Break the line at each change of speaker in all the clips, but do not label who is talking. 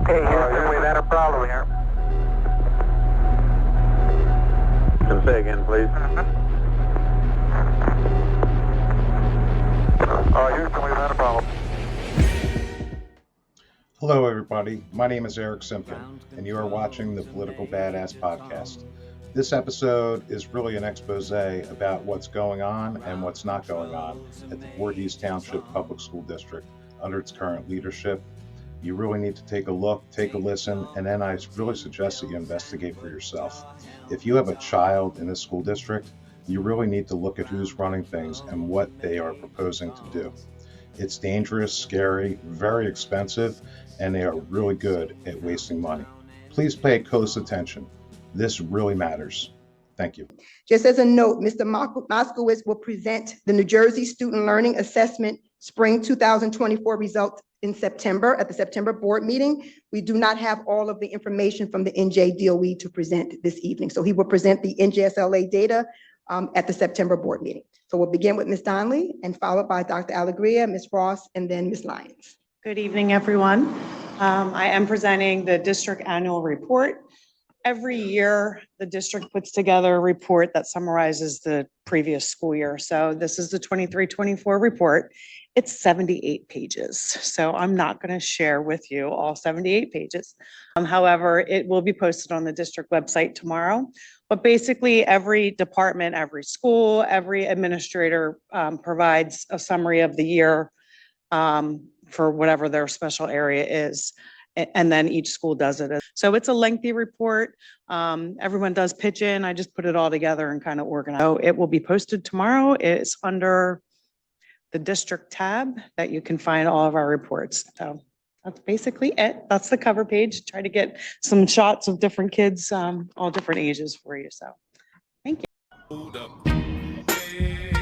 Okay, Houston, we've had a problem here.
Can say again, please.
Houston, we've had a problem.
Hello, everybody. My name is Eric Simpson, and you are watching the Political Badass Podcast. This episode is really an expose about what's going on and what's not going on at the Voorhees Township Public School District under its current leadership. You really need to take a look, take a listen, and then I really suggest that you investigate for yourself. If you have a child in this school district, you really need to look at who's running things and what they are proposing to do. It's dangerous, scary, very expensive, and they are really good at wasting money. Please pay close attention. This really matters. Thank you.
Just as a note, Mr. Moskowitz will present the New Jersey Student Learning Assessment Spring 2024 results in September at the September board meeting. We do not have all of the information from the NJDOE to present this evening. So he will present the NJSLA data at the September board meeting. So we'll begin with Ms. Donnelly and followed by Dr. Alegria, Ms. Ross, and then Ms. Lyons.
Good evening, everyone. I am presenting the district annual report. Every year, the district puts together a report that summarizes the previous school year. So this is the 23-24 report. It's 78 pages. So I'm not going to share with you all 78 pages. However, it will be posted on the district website tomorrow. But basically, every department, every school, every administrator provides a summary of the year for whatever their special area is. And then each school does it. So it's a lengthy report. Everyone does pitch in. I just put it all together and kind of organize. So it will be posted tomorrow. It's under the district tab that you can find all of our reports. So that's basically it. That's the cover page. Try to get some shots of different kids, all different ages for you. So thank you.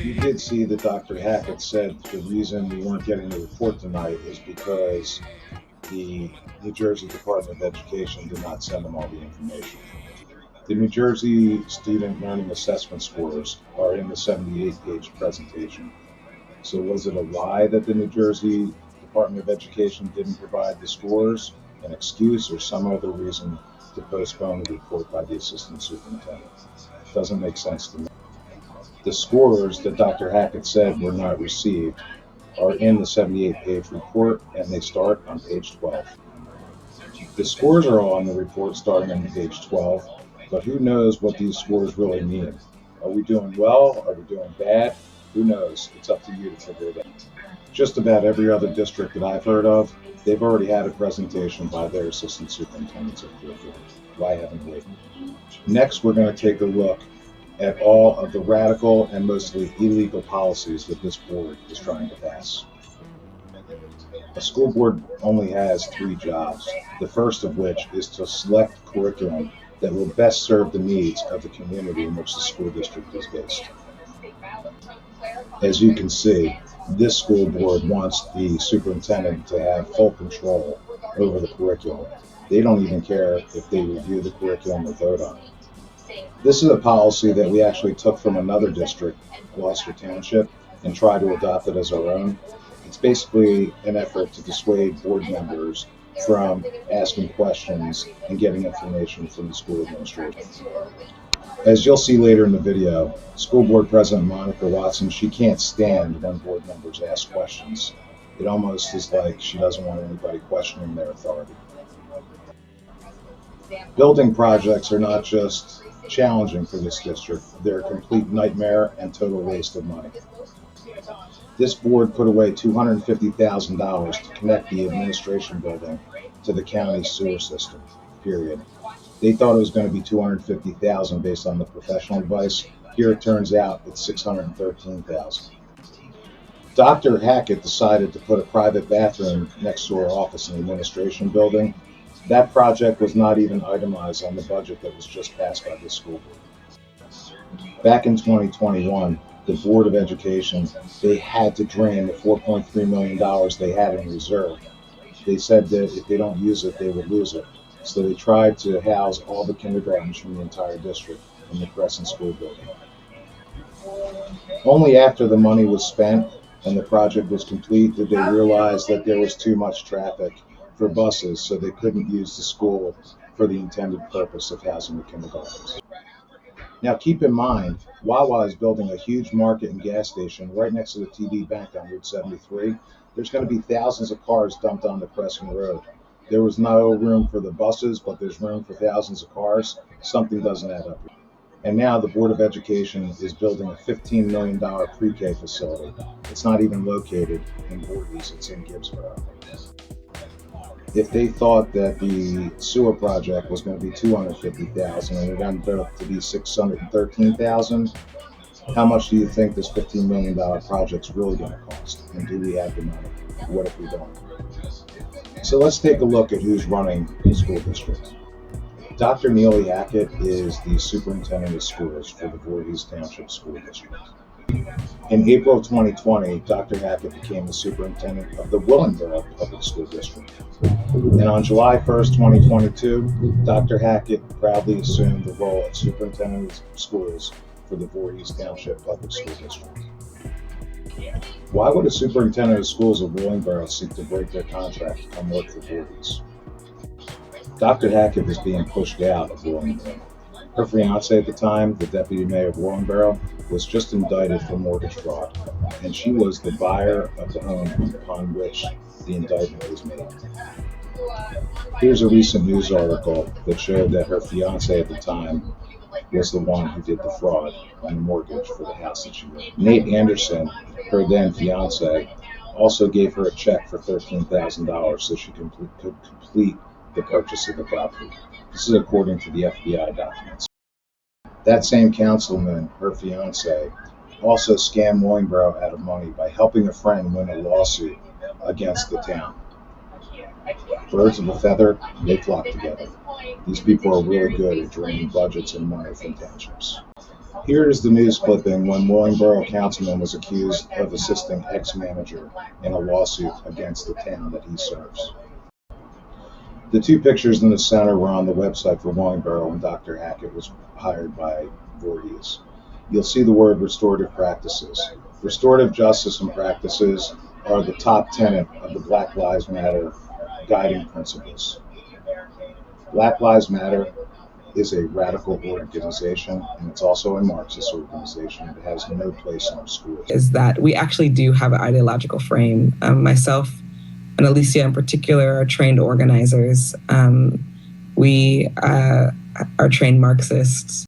You did see that Dr. Hackett said the reason we weren't getting the report tonight is because the New Jersey Department of Education did not send them all the information. The New Jersey Student Learning Assessment scores are in the 78-page presentation. So was it a lie that the New Jersey Department of Education didn't provide the scores, an excuse, or some other reason to postpone the report by the assistant superintendent? Doesn't make sense to me. The scores that Dr. Hackett said were not received are in the 78-page report, and they start on page 12. The scores are all on the report starting on page 12, but who knows what these scores really mean? Are we doing well? Are we doing bad? Who knows? It's up to you to figure it out. Just about every other district that I've heard of, they've already had a presentation by their assistant superintendents of curriculum. Why haven't we? Next, we're going to take a look at all of the radical and mostly illegal policies that this board is trying to pass. A school board only has 3 jobs, the first of which is to select curriculum that will best serve the needs of the community in which the school district is based. As you can see, this school board wants the superintendent to have full control over the curriculum. They don't even care if they review the curriculum or vote on it. This is a policy that we actually took from another district, Gloucester Township, and tried to adopt it as our own. It's basically an effort to dissuade board members from asking questions and getting information from the school administration. As you'll see later in the video, School Board President Monica Watson, she can't stand when board members ask questions. It almost is like she doesn't want anybody questioning their authority. Building projects are not just challenging for this district, they're a complete nightmare and total waste of money. This board put away $250,000 to connect the administration building to the county sewer system, period. They thought it was going to be $250,000 based on the professional advice. Here it turns out it's $613,000. Dr. Hackett decided to put a private bathroom next to her office in the administration building. That project was not even itemized on the budget that was just passed by this school board. Back in 2021, the Board of Education, they had to drain the $4.3 million they had in reserve. They said that if they don't use it, they would lose it. So they tried to house all the kindergartens from the entire district in the Crescent School building. Only after the money was spent and the project was complete did they realize that there was too much traffic for buses, so they couldn't use the school for the intended purpose of housing the kindergartens. Now keep in mind, Wawa is building a huge market and gas station right next to the TD Bank on Route 73. There's going to be thousands of cars dumped onto Crescent Road. There was no room for the buses, but there's room for thousands of cars. Something doesn't add up. And now the Board of Education is building a $15 million pre-K facility. It's not even located in Voorhees, it's in Gibbsboro. If they thought that the sewer project was going to be $250,000 and it ended up to be $613,000, how much do you think this $15 million project's really going to cost? And do we have the money? What if we don't? So let's take a look at who's running the school district. Dr. Neely Hackett is the superintendent of schools for the Voorhees Township School District. In April 2020, Dr. Hackett became the superintendent of the Willingboro Public School District. And on July 1st, 2022, Dr. Hackett proudly assumed the role of superintendent of schools for the Voorhees Township Public School District. Why would a superintendent of schools of Willingboro seek to break their contract to come work for Voorhees? Dr. Hackett was being pushed out of Willingboro. Her fiance at the time, the deputy mayor of Willingboro, was just indicted for mortgage fraud, and she was the buyer of the home upon which the indictment was made. Here's a recent news article that showed that her fiance at the time was the one who did the fraud on the mortgage for the house that she lived. Nate Anderson, her then fiance, also gave her a check for $13,000 so she could complete the purchase of the property. This is according to the FBI documents. That same councilman, her fiance, also scammed Willingboro out of money by helping a friend win a lawsuit against the town. Birds of a feather, they flock together. These people are really good at draining budgets and money from townships. Here is the news clipping when Willingboro councilman was accused of assisting ex-manager in a lawsuit against the town that he serves. The two pictures in the center were on the website for Willingboro when Dr. Hackett was hired by Voorhees. You'll see the word restorative practices. Restorative justice and practices are the top tenet of the Black Lives Matter guiding principles. Black Lives Matter is a radical organization, and it's also a Marxist organization that has no place in our schools.
Is that we actually do have an ideological frame. Myself and Alicia in particular are trained organizers. We are trained Marxists.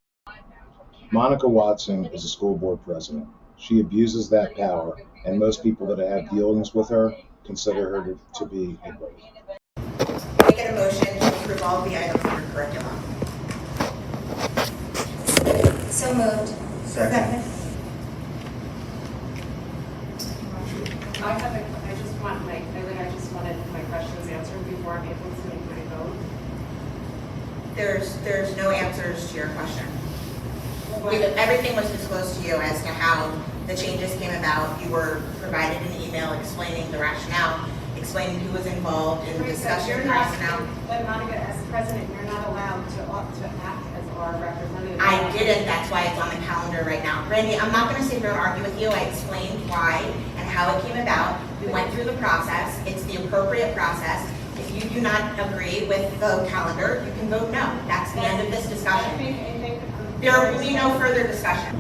Monica Watson is a school board president. She abuses that power, and most people that have dealings with her consider her to be a bully.
Make it a motion to approve all the items in your curriculum.
So moved.
Second.
I just wanted my questions answered before I'm able to make my vote.
There's no answers to your question. Everything was disclosed to you as to how the changes came about. You were provided an email explaining the rationale, explaining who was involved in the discussion of the rationale.
But Monica, as president, you're not allowed to act as our representative.
I didn't, that's why it's on the calendar right now. Randy, I'm not gonna sit here and argue with you. I explained why and how it came about. We went through the process. It's the appropriate process. If you do not agree with the calendar, you can vote no. That's the end of this discussion. There will be no further discussion.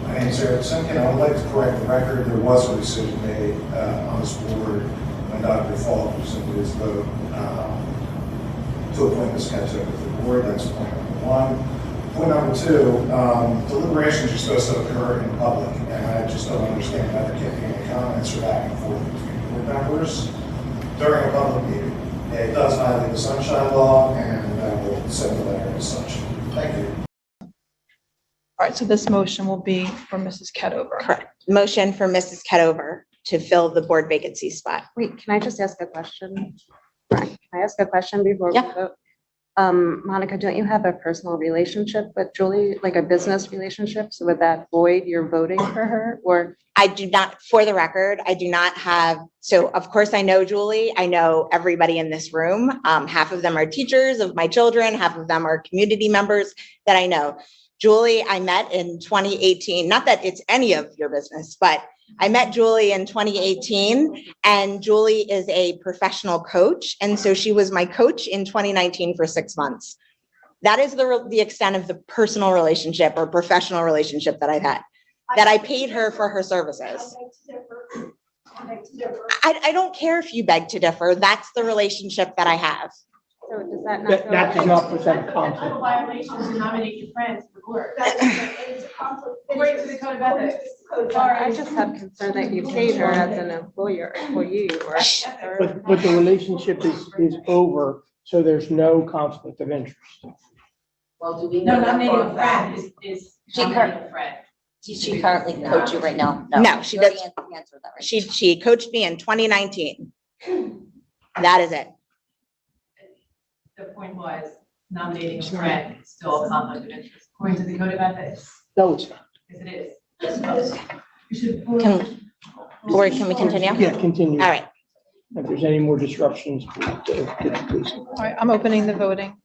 My name is Eric Simkin. I would like to correct the record. There was a decision made on this board when Dr. Falk presented his vote to appoint Ms. Kento to the board. That's point number one. Point number two, deliberations are supposed to occur in public, and I just don't understand how there can't be any comments or back and forth between board members during a public meeting. It does violate the Sunshine Law, and I will send the letter as such. Thank you.
All right, so this motion will be for Mrs. Ketover.
Correct. Motion for Mrs. Ketover to fill the board vacancy spot.
Wait, can I just ask a question? Can I ask a question before we
Yeah.
vote? Monica, don't you have a personal relationship with Julie, like a business relationship? So would that void your voting for her, or?
I do not, for the record, I do not have, so of course I know Julie, I know everybody in this room. Half of them are teachers of my children, half of them are community members that I know. Julie, I met in 2018, not that it's any of your business, but I met Julie in 2018, and Julie is a professional coach. And so she was my coach in 2019 for 6 months. That is the extent of the personal relationship or professional relationship that I've had, that I paid her for her services. I don't care if you beg to differ. That's the relationship that I have.
So does that not?
That does not present a conflict.
Violations to nominate your friends for the board. According to the code of ethics.
I just have concern that you paid her as an employee, or.
But the relationship is over, so there's no conflict of interest.
Well, do we know? No, nominating a friend is nominating a friend.
Does she currently coach you right now?
No, she does.
Answer that right.
She coached me in 2019. That is it.
The point was nominating a friend is still a conflict of interest, according to the code of ethics.
No, it's not.
Yes, it is. You should.
Lori, can we continue?
Yeah, continue.
All right.
If there's any more disruptions, please.
All right, I'm opening the voting.